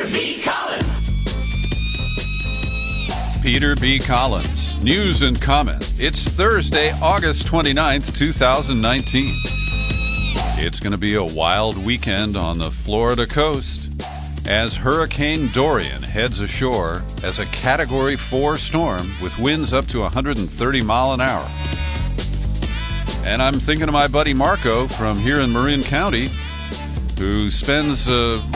Peter B. Collins. Peter B. Collins, news and comment. It's Thursday, August 29th, 2019. It's going to be a wild weekend on the Florida coast as Hurricane Dorian heads ashore as a Category 4 storm with winds up to 130 mile an hour. And I'm thinking of my buddy Marco from here in Marin County, who spends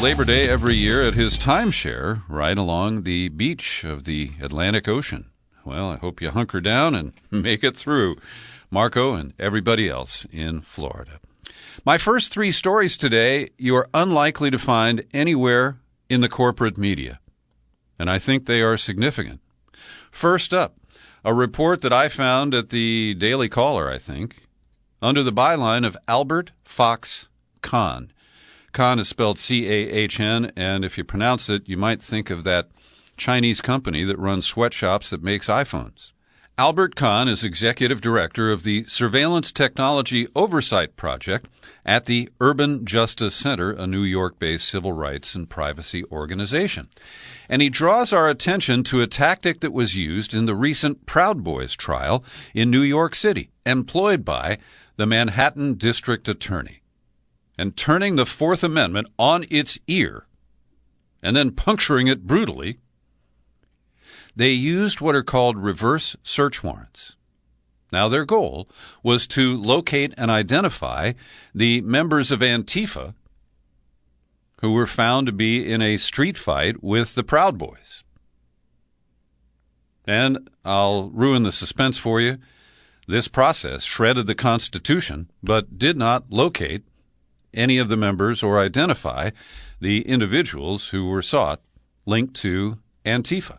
Labor Day every year at his timeshare right along the beach of the Atlantic Ocean. Well, I hope you hunker down and make it through, Marco and everybody else in Florida. My first three stories today you are unlikely to find anywhere in the corporate media, and I think they are significant. First up, a report that I found at the Daily Caller, I think, under the byline of Albert Fox Kahn. Kahn is spelled C-A-H-N, and if you pronounce it, you might think of that Chinese company that runs sweatshops that makes iPhones. Albert Kahn is executive director of the Surveillance Technology Oversight Project at the Urban Justice Center, a New York-based civil rights and privacy organization. And he draws our attention to a tactic that was used in the recent Proud Boys trial in New York City, employed by the Manhattan District Attorney. And turning the Fourth Amendment on its ear and then puncturing it brutally, they used what are called reverse search warrants. Now, their goal was to locate and identify the members of Antifa who were found to be in a street fight with the Proud Boys. And I'll ruin the suspense for you. This process shredded the Constitution, but did not locate any of the members or identify the individuals who were sought linked to Antifa.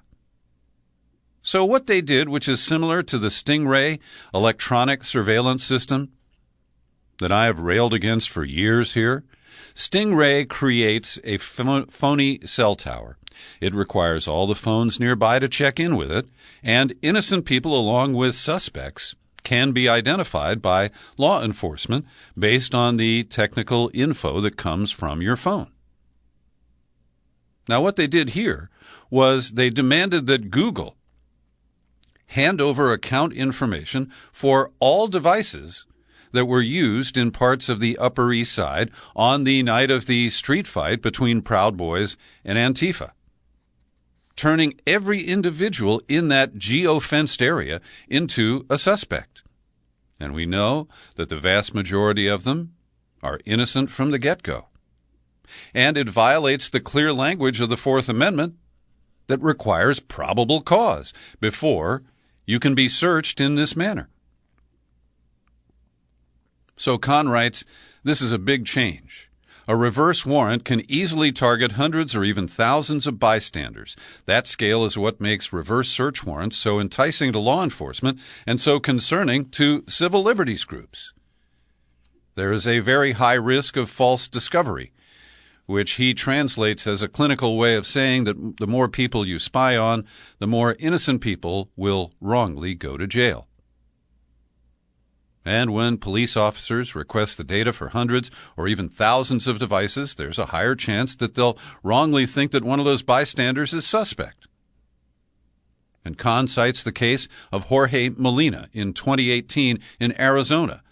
So what they did, which is similar to the Stingray electronic surveillance system that I have railed against for years here, Stingray creates a phony cell tower. It requires all the phones nearby to check in with it, and innocent people along with suspects can be identified by law enforcement based on the technical info that comes from your phone. Now, what they did here was they demanded that Google hand over account information for all devices that were used in parts of the Upper East Side on the night of the street fight between Proud Boys and Antifa, turning every individual in that geo-fenced area into a suspect. And we know that the vast majority of them are innocent from the get-go. And it violates the clear language of the Fourth Amendment that requires probable cause before you can be searched in this manner. So Kahn writes, this is a big change. A reverse warrant can easily target hundreds or even thousands of bystanders. That scale is what makes reverse search warrants so enticing to law enforcement and so concerning to civil liberties groups. There is a very high risk of false discovery, which he translates as a clinical way of saying that the more people you spy on, the more innocent people will wrongly go to jail. And when police officers request the data for hundreds or even thousands of devices, there's a higher chance that they'll wrongly think that one of those bystanders is suspect. And Kahn cites the case of Jorge Molina in 2018 in Arizona.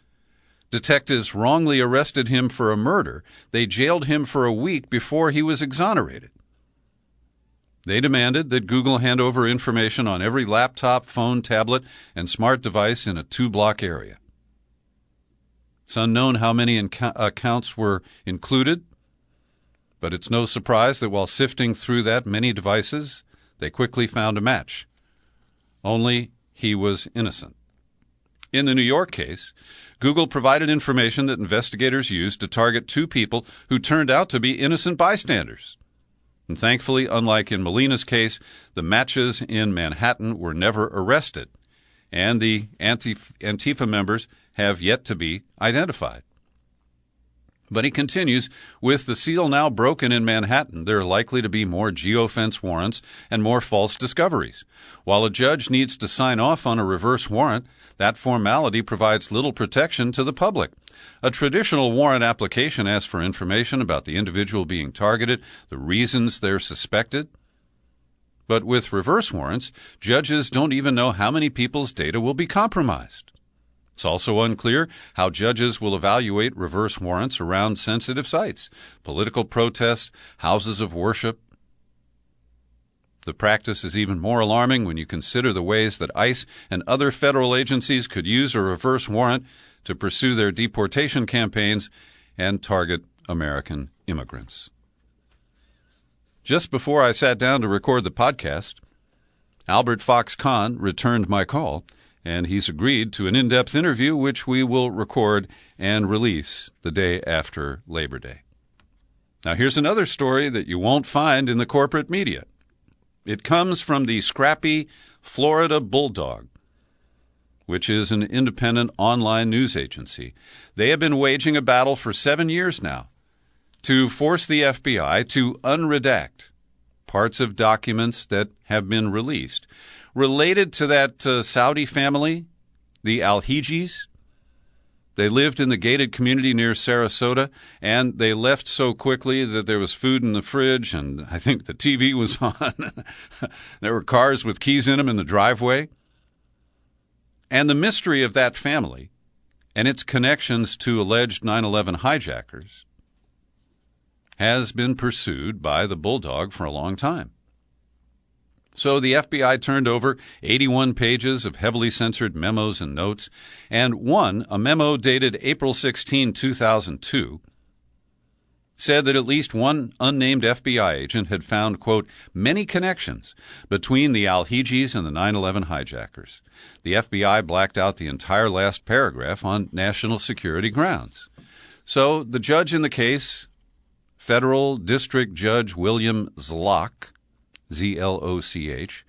Detectives wrongly arrested him for a murder. They jailed him for a week before he was exonerated. They demanded that Google hand over information on every laptop, phone, tablet, and smart device in a 2-block area. It's unknown how many accounts were included, but it's no surprise that while sifting through that many devices, they quickly found a match. Only he was innocent. In the New York case, Google provided information that investigators used to target 2 people who turned out to be innocent bystanders. And thankfully, unlike in Molina's case, the matches in Manhattan were never arrested, and the Antifa members have yet to be identified. But he continues, with the seal now broken in Manhattan, there are likely to be more geofence warrants and more false discoveries. While a judge needs to sign off on a reverse warrant, that formality provides little protection to the public. A traditional warrant application asks for information about the individual being targeted, the reasons they're suspected. But with reverse warrants, judges don't even know how many people's data will be compromised. It's also unclear how judges will evaluate reverse warrants around sensitive sites, political protests, houses of worship. The practice is even more alarming when you consider the ways that ICE and other federal agencies could use a reverse warrant to pursue their deportation campaigns and target American immigrants. Just before I sat down to record the podcast, Albert Fox Kahn returned my call, and he's agreed to an in-depth interview which we will record and release the day after Labor Day. Now, here's another story that you won't find in the corporate media. It comes from the scrappy Florida Bulldog, which is an independent online news agency. They have been waging a battle for 7 years now to force the FBI to unredact parts of documents that have been released related to that Saudi family, the Al-Hijis. They lived in the gated community near Sarasota, and they left so quickly that there was food in the fridge, and I think the TV was on. There were cars with keys in them in the driveway. And the mystery of that family and its connections to alleged 9/11 hijackers has been pursued by the Bulldog for a long time. So the FBI turned over 81 pages of heavily censored memos and notes, and a memo dated April 16, 2002, said that at least one unnamed FBI agent had found, quote, many connections between the Al-Hijis and the 9/11 hijackers. The FBI blacked out the entire last paragraph on national security grounds. So the judge in the case, Federal District Judge William Zloch, Z-L-O-C-H,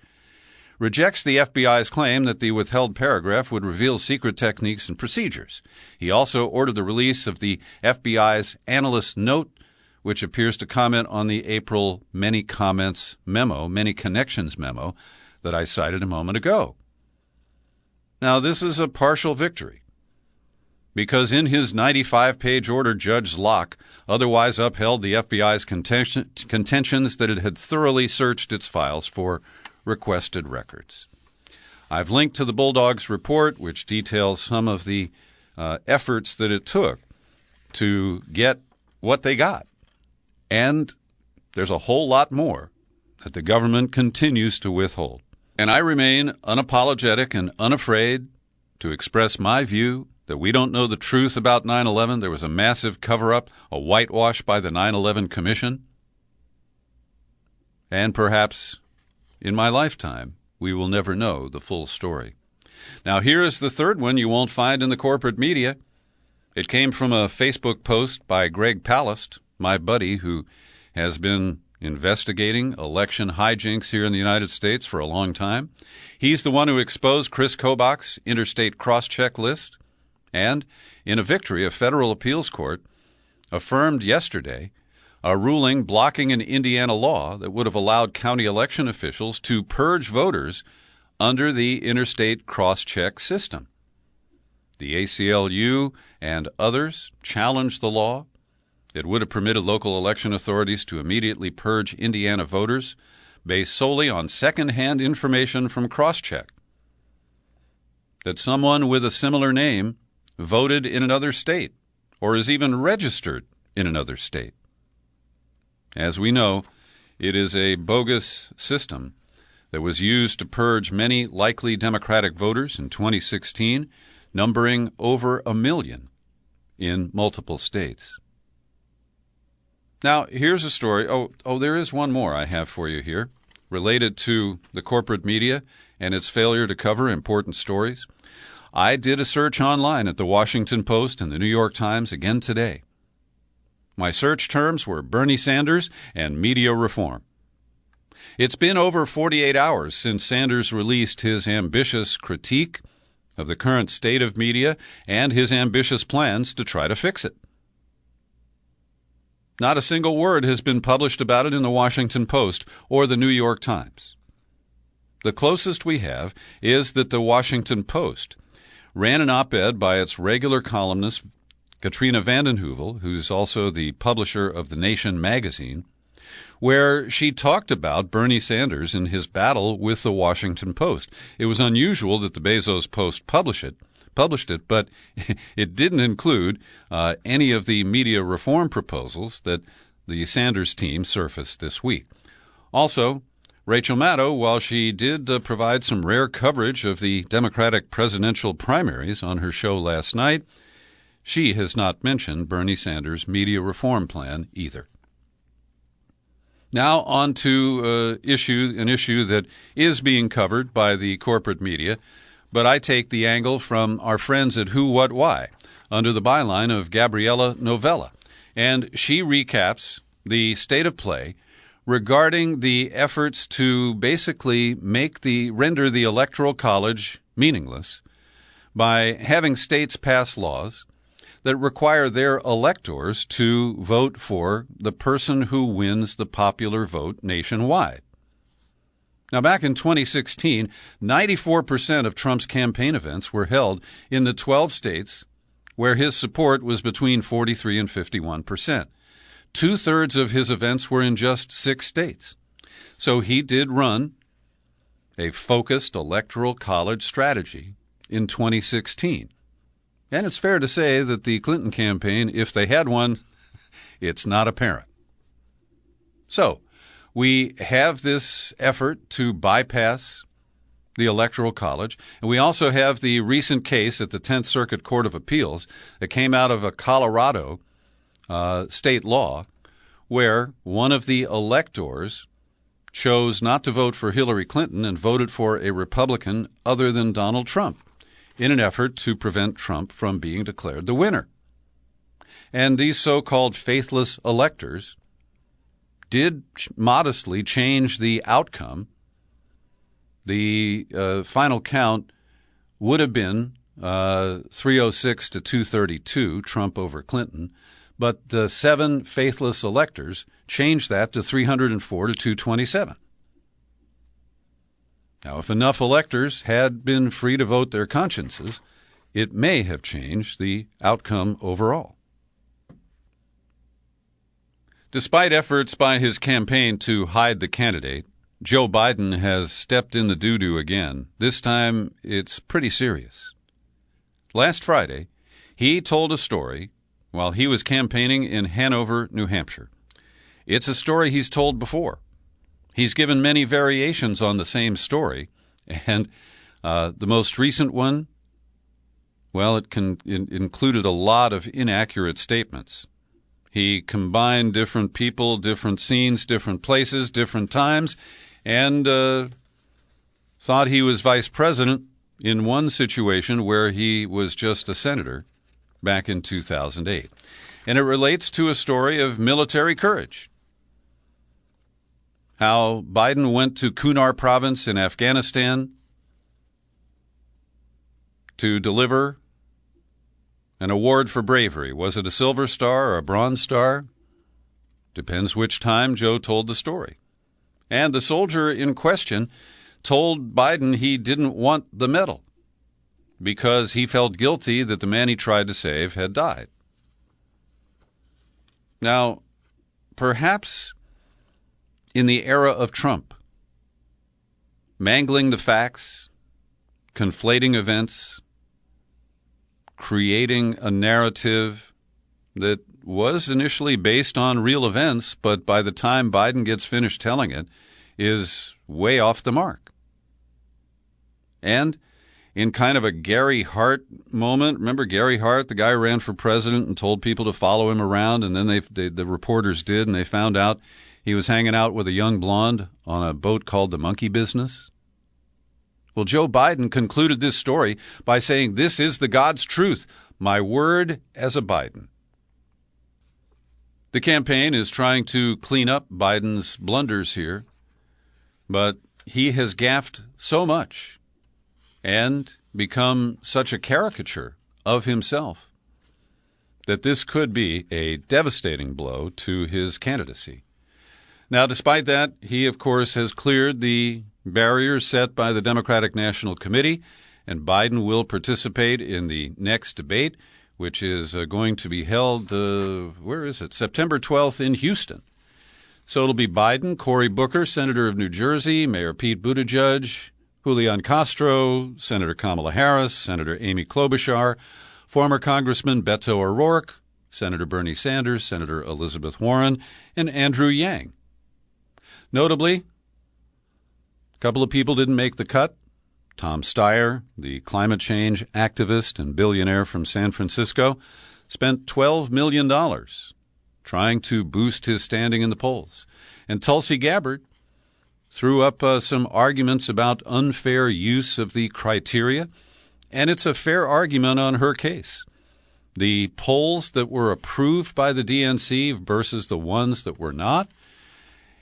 rejects the FBI's claim that the withheld paragraph would reveal secret techniques and procedures. He also ordered the release of the FBI's analyst note, which appears to comment on the April many connections memo that I cited a moment ago. Now, this is a partial victory, because in his 95-page order, Judge Zloch otherwise upheld the FBI's contentions that it had thoroughly searched its files for requested records. I've linked to the Bulldog's report, which details some of the efforts that it took to get what they got. And there's a whole lot more that the government continues to withhold. And I remain unapologetic and unafraid to express my view that we don't know the truth about 9/11. There was a massive cover-up, a whitewash by the 9/11 Commission. And perhaps in my lifetime, we will never know the full story. Now, here is the third one you won't find in the corporate media. It came from a Facebook post by Greg Palast, my buddy who has been investigating election hijinks here in the United States for a long time. He's the one who exposed Chris Kobach's interstate cross-check list. And, in a victory, a federal appeals court affirmed yesterday a ruling blocking an Indiana law that would have allowed county election officials to purge voters under the interstate cross-check system. The ACLU and others challenged the law. It would have permitted local election authorities to immediately purge Indiana voters based solely on second-hand information from cross-check. That someone with a similar name voted in another state or is even registered in another state. As we know, it is a bogus system that was used to purge many likely Democratic voters in 2016, numbering over 1 million in multiple states. Now, here's a story. There is one more I have for you here, related to the corporate media and its failure to cover important stories. I did a search online at the Washington Post and the New York Times again today. My search terms were Bernie Sanders and media reform. It's been over 48 hours since Sanders released his ambitious critique of the current state of media and his ambitious plans to try to fix it. Not a single word has been published about it in the Washington Post or the New York Times. The closest we have is that the Washington Post ran an op-ed by its regular columnist, Katrina vanden Heuvel, who's also the publisher of The Nation magazine, where she talked about Bernie Sanders in his battle with the Washington Post. It was unusual that the Bezos Post published it, but it didn't include any of the media reform proposals that the Sanders team surfaced this week. Also, Rachel Maddow, while she did provide some rare coverage of the Democratic presidential primaries on her show last night, she has not mentioned Bernie Sanders' media reform plan either. Now on to an issue that is being covered by the corporate media, but I take the angle from our friends at Who, What, Why, under the byline of Gabriella Novella, and she recaps the state of play regarding the efforts to basically render the Electoral College meaningless by having states pass laws that require their electors to vote for the person who wins the popular vote nationwide. Now, back in 2016, 94% of Trump's campaign events were held in the 12 states where his support was between 43 and 51%. Two-thirds of his events were in just 6 states. So he did run a focused electoral college strategy in 2016. And it's fair to say that the Clinton campaign, if they had one, it's not apparent. So we have this effort to bypass the Electoral College, and we also have the recent case at the 10th Circuit Court of Appeals that came out of a Colorado state law where one of the electors chose not to vote for Hillary Clinton and voted for a Republican other than Donald Trump in an effort to prevent Trump from being declared the winner. And these so-called faithless electors did modestly change the outcome. The final count would have been 306 to 232, Trump over Clinton, but the 7 faithless electors changed that to 304 to 227. Now, if enough electors had been free to vote their consciences, it may have changed the outcome overall. Despite efforts by his campaign to hide the candidate, Joe Biden has stepped in the doo-doo again. This time, it's pretty serious. Last Friday, he told a story while he was campaigning in Hanover, New Hampshire. It's a story he's told before. He's given many variations on the same story, and the most recent one, well, it included a lot of inaccurate statements. He combined different people, different scenes, different places, different times, and thought he was vice president in one situation where he was just a senator back in 2008. And it relates to a story of military courage. How Biden went to Kunar province in Afghanistan to deliver an award for bravery. Was it a Silver Star or a Bronze Star? Depends which time Joe told the story. And the soldier in question told Biden he didn't want the medal because he felt guilty that the man he tried to save had died. Now, perhaps in the era of Trump, mangling the facts, conflating events, creating a narrative that was initially based on real events, but by the time Biden gets finished telling it, is way off the mark. And in kind of a Gary Hart moment, remember Gary Hart, the guy who ran for president and told people to follow him around, and then the reporters did, and they found out he was hanging out with a young blonde on a boat called the Monkey Business? Well, Joe Biden concluded this story by saying, "This is the God's truth, my word as a Biden." The campaign is trying to clean up Biden's blunders here, but he has gaffed so much and become such a caricature of himself that this could be a devastating blow to his candidacy. Now, despite that, he, of course, has cleared the barriers set by the Democratic National Committee, and Biden will participate in the next debate, which is going to be held, September 12th in Houston. So it'll be Biden, Cory Booker, Senator of New Jersey, Mayor Pete Buttigieg, Julian Castro, Senator Kamala Harris, Senator Amy Klobuchar, former Congressman Beto O'Rourke, Senator Bernie Sanders, Senator Elizabeth Warren, and Andrew Yang. Notably, a couple of people didn't make the cut. Tom Steyer, the climate change activist and billionaire from San Francisco, spent $12 million trying to boost his standing in the polls. And Tulsi Gabbard threw up some arguments about unfair use of the criteria, and it's a fair argument on her case. The polls that were approved by the DNC versus the ones that were not,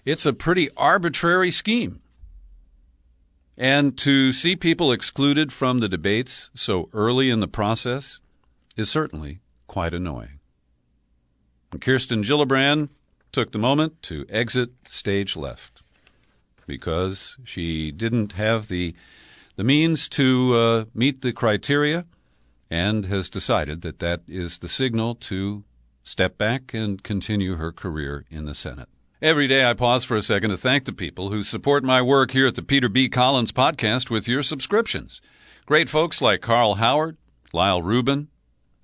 it's a pretty arbitrary scheme. And to see people excluded from the debates so early in the process is certainly quite annoying. And Kirsten Gillibrand took the moment to exit stage left because she didn't have the means to meet the criteria and has decided that that is the signal to step back and continue her career in the Senate. Every day I pause for a second to thank the people who support my work here at the Peter B. Collins Podcast with your subscriptions. Great folks like Carl Howard, Lyle Rubin,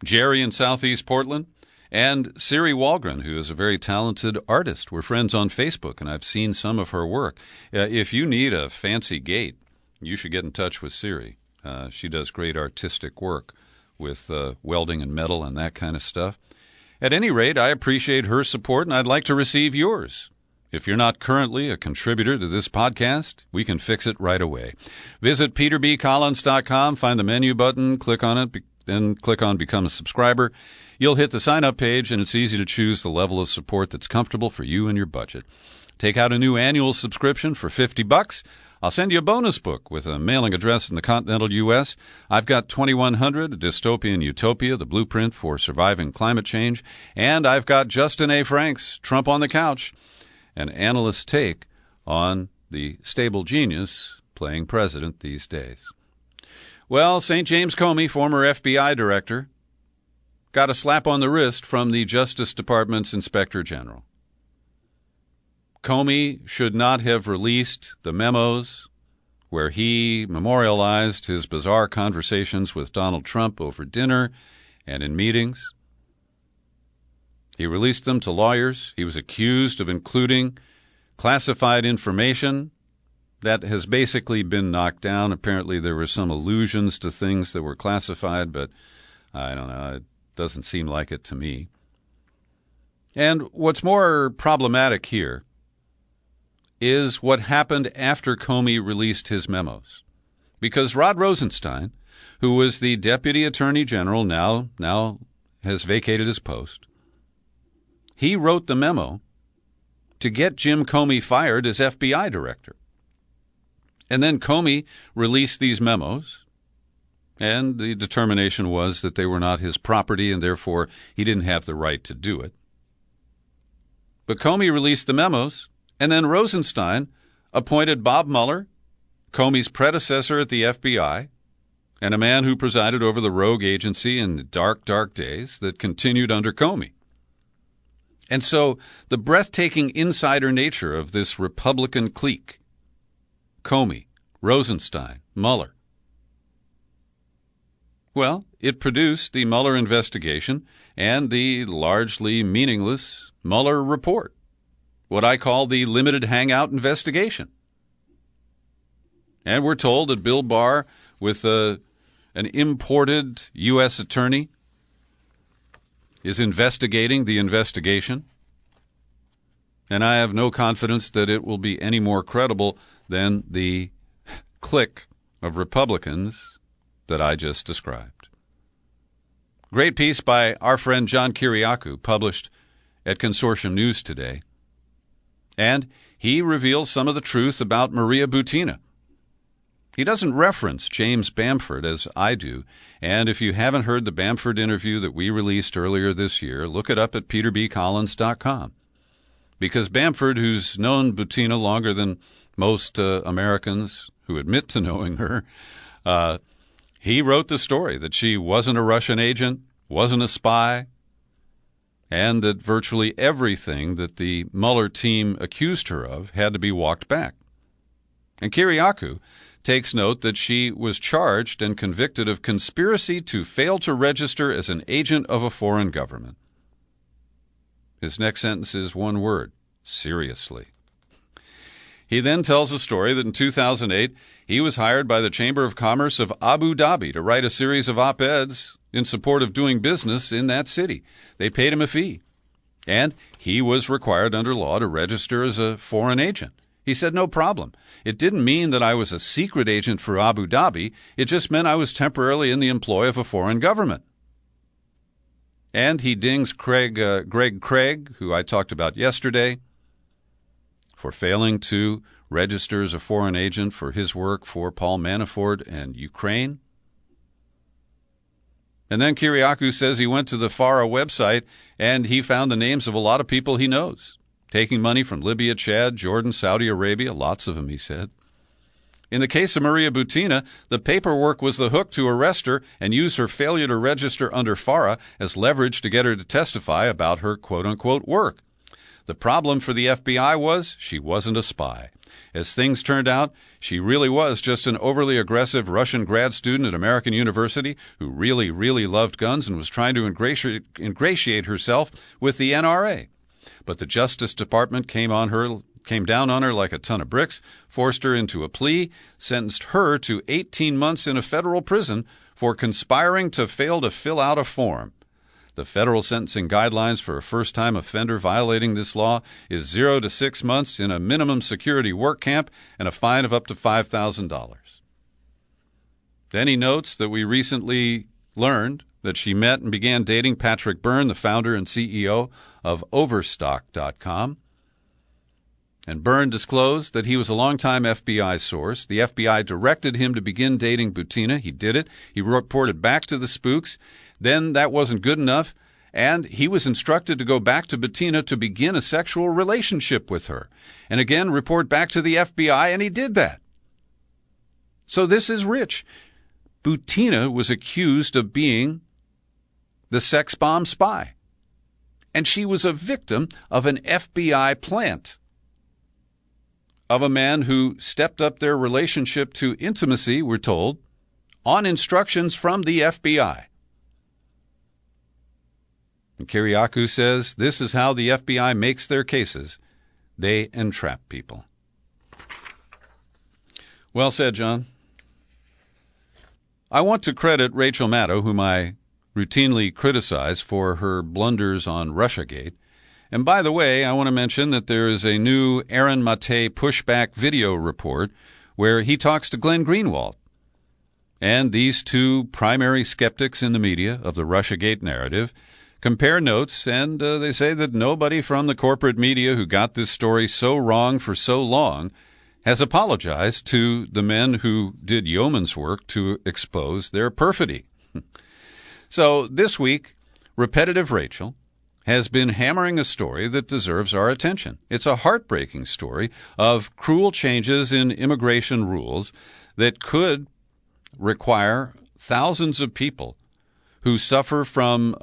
Jerry in Southeast Portland, and Siri Walgren, who is a very talented artist. We're friends on Facebook, and I've seen some of her work. If you need a fancy gate, you should get in touch with Siri. She does great artistic work with welding and metal and that kind of stuff. At any rate, I appreciate her support, and I'd like to receive yours. If you're not currently a contributor to this podcast, we can fix it right away. Visit peterbcollins.com, find the menu button, click on it, then click on Become a Subscriber. You'll hit the sign-up page, and it's easy to choose the level of support that's comfortable for you and your budget. Take out a new annual subscription for $50. I'll send you a bonus book with a mailing address in the continental U.S. I've got 2100, A Dystopian Utopia, the blueprint for surviving climate change, and I've got Justin A. Frank's Trump on the Couch, an analyst's take on the stable genius playing president these days. Well, St. James Comey, former FBI director, got a slap on the wrist from the Justice Department's Inspector General. Comey should not have released the memos where he memorialized his bizarre conversations with Donald Trump over dinner and in meetings. He released them to lawyers. He was accused of including classified information. That has basically been knocked down. Apparently there were some allusions to things that were classified, but I don't know. It doesn't seem like it to me. And what's more problematic here is what happened after Comey released his memos. Because Rod Rosenstein, who was the Deputy Attorney General, now has vacated his post, he wrote the memo to get Jim Comey fired as FBI director. And then Comey released these memos, and the determination was that they were not his property, and therefore he didn't have the right to do it. But Comey released the memos, and then Rosenstein appointed Bob Mueller, Comey's predecessor at the FBI, and a man who presided over the rogue agency in the dark, dark days that continued under Comey. And so the breathtaking insider nature of this Republican clique, Comey, Rosenstein, Mueller, well, it produced the Mueller investigation and the largely meaningless Mueller report, what I call the limited hangout investigation. And we're told that Bill Barr, with an imported U.S. attorney, is investigating the investigation. And I have no confidence that it will be any more credible than the clique of Republicans that I just described. Great piece by our friend John Kiriakou, published at Consortium News today. And he reveals some of the truth about Maria Butina. He doesn't reference James Bamford as I do, and if you haven't heard the Bamford interview that we released earlier this year, look it up at peterbcollins.com. Because Bamford, who's known Butina longer than most Americans who admit to knowing her, he wrote the story that she wasn't a Russian agent, wasn't a spy, and that virtually everything that the Mueller team accused her of had to be walked back. And Kiriakou takes note that she was charged and convicted of conspiracy to fail to register as an agent of a foreign government. His next sentence is one word: seriously. He then tells a story that in 2008, he was hired by the Chamber of Commerce of Abu Dhabi to write a series of op-eds in support of doing business in that city. They paid him a fee, and he was required under law to register as a foreign agent. He said, no problem. It didn't mean that I was a secret agent for Abu Dhabi. It just meant I was temporarily in the employ of a foreign government. And he dings Greg Craig, who I talked about yesterday, for failing to register as a foreign agent for his work for Paul Manafort and Ukraine. And then Kiriakou says he went to the FARA website and he found the names of a lot of people he knows, taking money from Libya, Chad, Jordan, Saudi Arabia, lots of them, he said. In the case of Maria Butina, the paperwork was the hook to arrest her and use her failure to register under FARA as leverage to get her to testify about her quote-unquote work. The problem for the FBI was she wasn't a spy. As things turned out, she really was just an overly aggressive Russian grad student at American University who really, really loved guns and was trying to ingratiate herself with the NRA. But the Justice Department came down on her like a ton of bricks, forced her into a plea, sentenced her to 18 months in a federal prison for conspiring to fail to fill out a form. The federal sentencing guidelines for a first-time offender violating this law is 0 to 6 months in a minimum security work camp and a fine of up to $5,000. Then he notes that we recently learned that she met and began dating Patrick Byrne, the founder and CEO of Overstock.com. And Byrne disclosed that he was a longtime FBI source. The FBI directed him to begin dating Butina. He did it. He reported back to the spooks. Then that wasn't good enough, and he was instructed to go back to Butina to begin a sexual relationship with her. And again, report back to the FBI, and he did that. So this is rich. Butina was accused of being the sex bomb spy, and she was a victim of an FBI plant, of a man who stepped up their relationship to intimacy, we're told, on instructions from the FBI. And Kiriakou says this is how the FBI makes their cases. They entrap people. Well said, John. I want to credit Rachel Maddow, whom I routinely criticize for her blunders on Russiagate. And by the way, I want to mention that there is a new Aaron Mate pushback video report where he talks to Glenn Greenwald. And these two primary skeptics in the media of the Russiagate narrative compare notes, and they say that nobody from the corporate media who got this story so wrong for so long has apologized to the men who did yeoman's work to expose their perfidy. So this week, Repetitive Rachel has been hammering a story that deserves our attention. It's a heartbreaking story of cruel changes in immigration rules that could require thousands of people who suffer from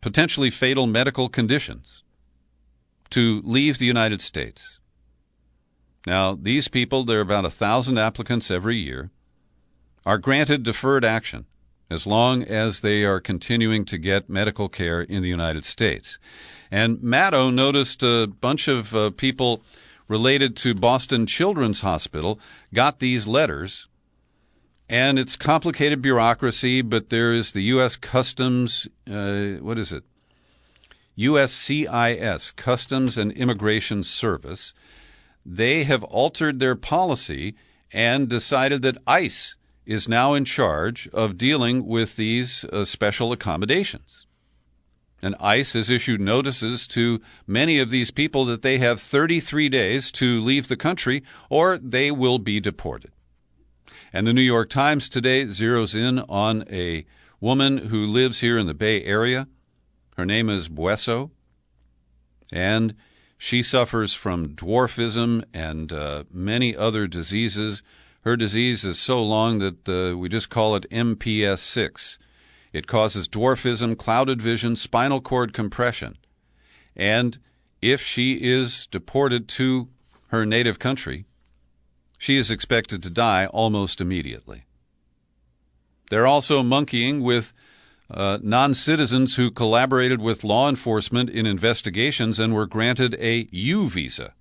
potentially fatal medical conditions to leave the United States. Now, these people, there are about 1,000 applicants every year, are granted deferred action as long as they are continuing to get medical care in the United States. And Maddow noticed a bunch of people related to Boston Children's Hospital got these letters. And it's complicated bureaucracy, but there is the U.S. Customs, USCIS, Customs and Immigration Service. They have altered their policy and decided that ICE is now in charge of dealing with these special accommodations. And ICE has issued notices to many of these people that they have 33 days to leave the country or they will be deported. And the New York Times today zeroes in on a woman who lives here in the Bay Area. Her name is Bueso, and she suffers from dwarfism and many other diseases. Her disease is so long that we just call it MPS 6. It causes dwarfism, clouded vision, spinal cord compression. And if she is deported to her native country, she is expected to die almost immediately. They're also monkeying with non-citizens who collaborated with law enforcement in investigations and were granted a U visa.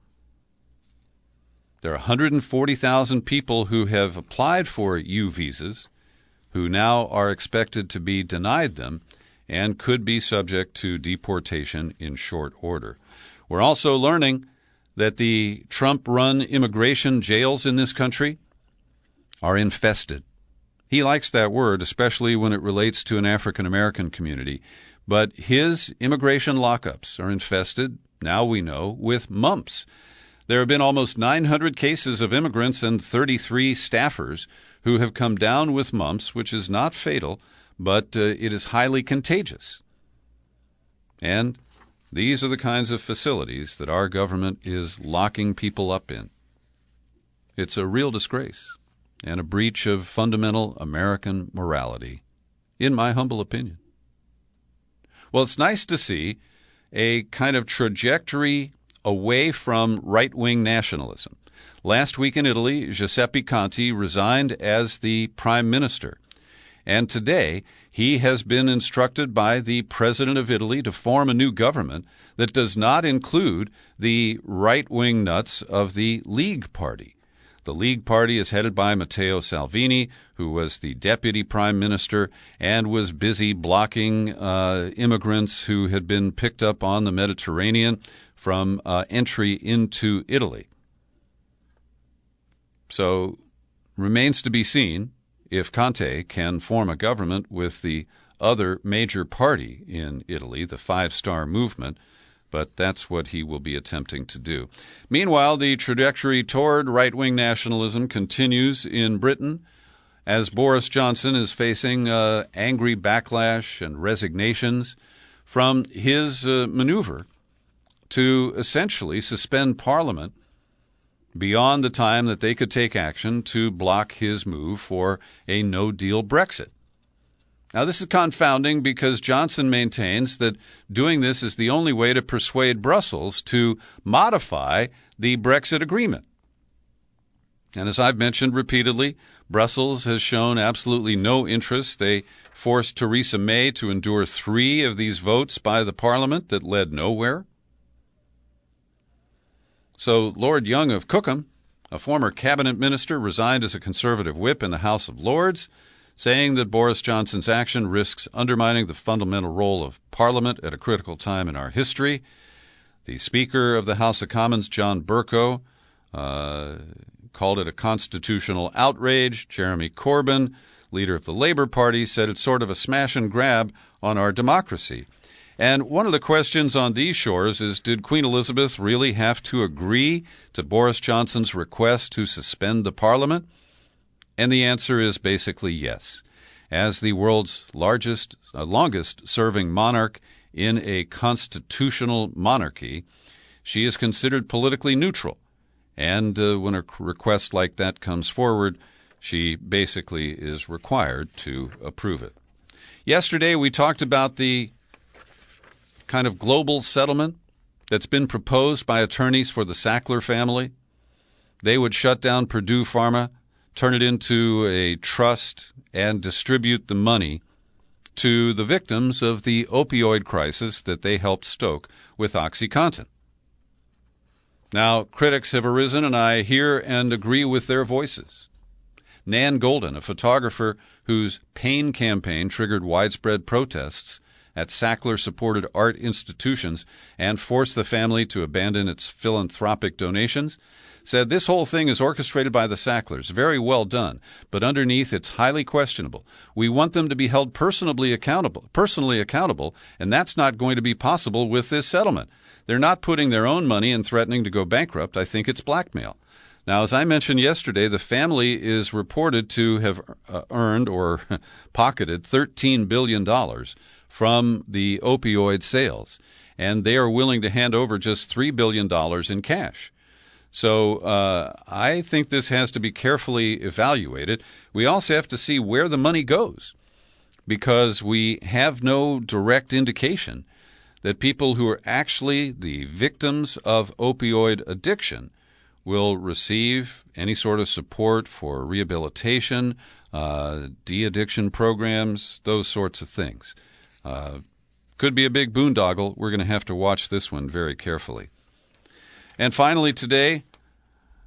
There are 140,000 people who have applied for U visas who now are expected to be denied them and could be subject to deportation in short order. We're also learning that the Trump-run immigration jails in this country are infested. He likes that word, especially when it relates to an African-American community. But his immigration lockups are infested, now we know, with mumps. There have been almost 900 cases of immigrants and 33 staffers who have come down with mumps, which is not fatal, but it is highly contagious. And these are the kinds of facilities that our government is locking people up in. It's a real disgrace and a breach of fundamental American morality, in my humble opinion. Well, it's nice to see a kind of trajectory away from right-wing nationalism. Last week in Italy, Giuseppe Conte resigned as the prime minister. And today, he has been instructed by the president of Italy to form a new government that does not include the right-wing nuts of the League Party. The League Party is headed by Matteo Salvini, who was the deputy prime minister and was busy blocking immigrants who had been picked up on the Mediterranean from entry into Italy. So, remains to be seen if Conte can form a government with the other major party in Italy, the Five Star Movement, but that's what he will be attempting to do. Meanwhile, the trajectory toward right-wing nationalism continues in Britain as Boris Johnson is facing angry backlash and resignations from his maneuver to essentially suspend Parliament beyond the time that they could take action to block his move for a no-deal Brexit. Now, this is confounding because Johnson maintains that doing this is the only way to persuade Brussels to modify the Brexit agreement. And as I've mentioned repeatedly, Brussels has shown absolutely no interest. They forced Theresa May to endure 3 of these votes by the Parliament that led nowhere. So Lord Young of Cookham, a former cabinet minister, resigned as a Conservative whip in the House of Lords, saying that Boris Johnson's action risks undermining the fundamental role of Parliament at a critical time in our history. The Speaker of the House of Commons, John Bercow, called it a constitutional outrage. Jeremy Corbyn, leader of the Labour Party, said it's sort of a smash and grab on our democracy. And one of the questions on these shores is, did Queen Elizabeth really have to agree to Boris Johnson's request to suspend the Parliament? And the answer is basically yes. As the world's longest-serving monarch in a constitutional monarchy, she is considered politically neutral. And when a request like that comes forward, she basically is required to approve it. Yesterday, we talked about the kind of global settlement that's been proposed by attorneys for the Sackler family. They would shut down Purdue Pharma, turn it into a trust, and distribute the money to the victims of the opioid crisis that they helped stoke with OxyContin. Now, critics have arisen, and I hear and agree with their voices. Nan Golden, a photographer whose pain campaign triggered widespread protests at Sackler-supported art institutions and forced the family to abandon its philanthropic donations, said this whole thing is orchestrated by the Sacklers. Very well done, but underneath it's highly questionable. We want them to be held personally accountable, and that's not going to be possible with this settlement. They're not putting their own money and threatening to go bankrupt. I think it's blackmail. Now, as I mentioned yesterday, the family is reported to have earned or pocketed $13 billion from the opioid sales, and they are willing to hand over just $3 billion in cash. So I think this has to be carefully evaluated. We also have to see where the money goes, because we have no direct indication that people who are actually the victims of opioid addiction will receive any sort of support for rehabilitation, de-addiction programs, those sorts of things. Could be a big boondoggle. We're going to have to watch this one very carefully. And finally today,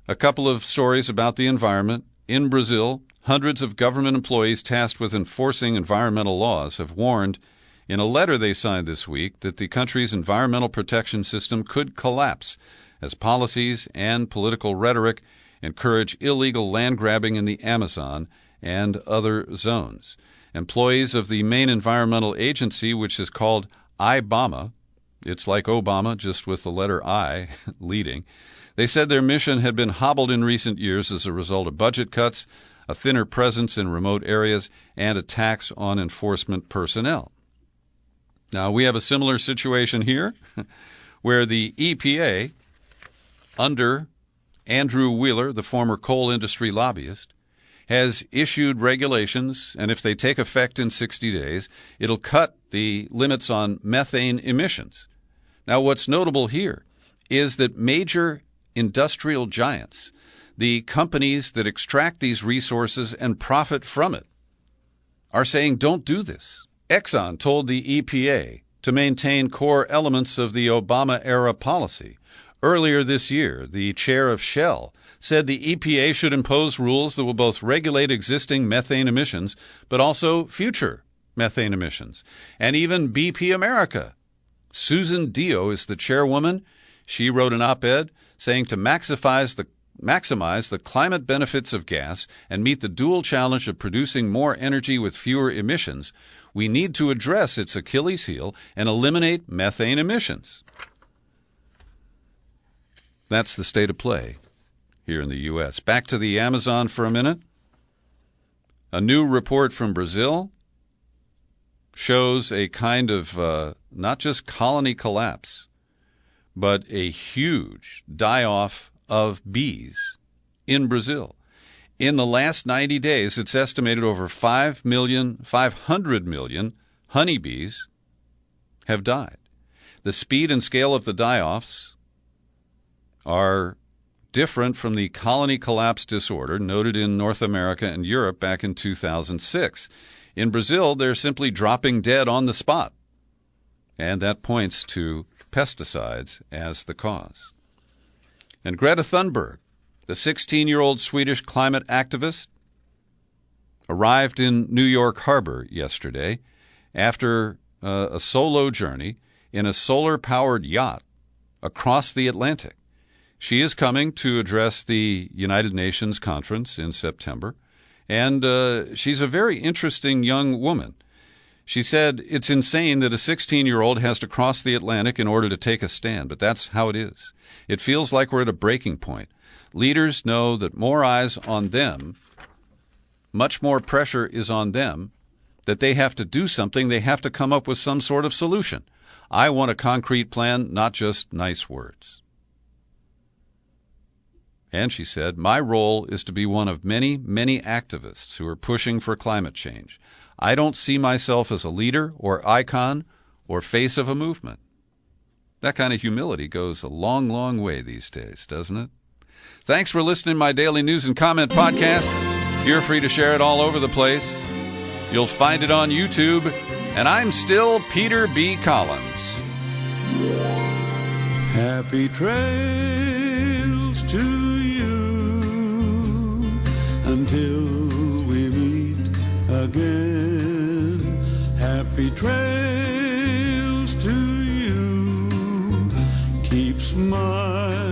a couple of stories about the environment. In Brazil, hundreds of government employees tasked with enforcing environmental laws have warned in a letter they signed this week that the country's environmental protection system could collapse as policies and political rhetoric encourage illegal land grabbing in the Amazon and other zones. Employees of the main environmental agency, which is called IBAMA, it's like Obama, just with the letter I leading, they said their mission had been hobbled in recent years as a result of budget cuts, a thinner presence in remote areas, and attacks on enforcement personnel. Now, we have a similar situation here where the EPA, under Andrew Wheeler, the former coal industry lobbyist, has issued regulations, and if they take effect in 60 days, it'll cut the limits on methane emissions. Now, what's notable here is that major industrial giants, the companies that extract these resources and profit from it, are saying don't do this. Exxon told the EPA to maintain core elements of the Obama-era policy. Earlier this year, the chair of Shell said the EPA should impose rules that will both regulate existing methane emissions but also future methane emissions. And even BP America. Susan Dio is the chairwoman. She wrote an op-ed saying to maximize the climate benefits of gas and meet the dual challenge of producing more energy with fewer emissions, we need to address its Achilles heel and eliminate methane emissions. That's the state of play here in the U.S. Back to the Amazon for a minute. A new report from Brazil shows a kind of not just colony collapse, but a huge die-off of bees in Brazil. In the last 90 days, it's estimated over 500 million honeybees have died. The speed and scale of the die-offs are different from the colony collapse disorder noted in North America and Europe back in 2006. In Brazil, they're simply dropping dead on the spot, and that points to pesticides as the cause. And Greta Thunberg, the 16-year-old Swedish climate activist, arrived in New York Harbor yesterday after a solo journey in a solar-powered yacht across the Atlantic. She is coming to address the United Nations conference in September, and she's a very interesting young woman. She said, it's insane that a 16-year-old has to cross the Atlantic in order to take a stand, but that's how it is. It feels like we're at a breaking point. Leaders know that more eyes on them, much more pressure is on them, that they have to do something, they have to come up with some sort of solution. I want a concrete plan, not just nice words. And she said, my role is to be one of many, many activists who are pushing for climate change. I don't see myself as a leader or icon or face of a movement. That kind of humility goes a long, long way these days, doesn't it? Thanks for listening to my daily news and comment podcast. You're free to share it all over the place. You'll find it on YouTube. And I'm still Peter B. Collins. Happy trails to you until we meet again. Happy trails to you. Keep smiling.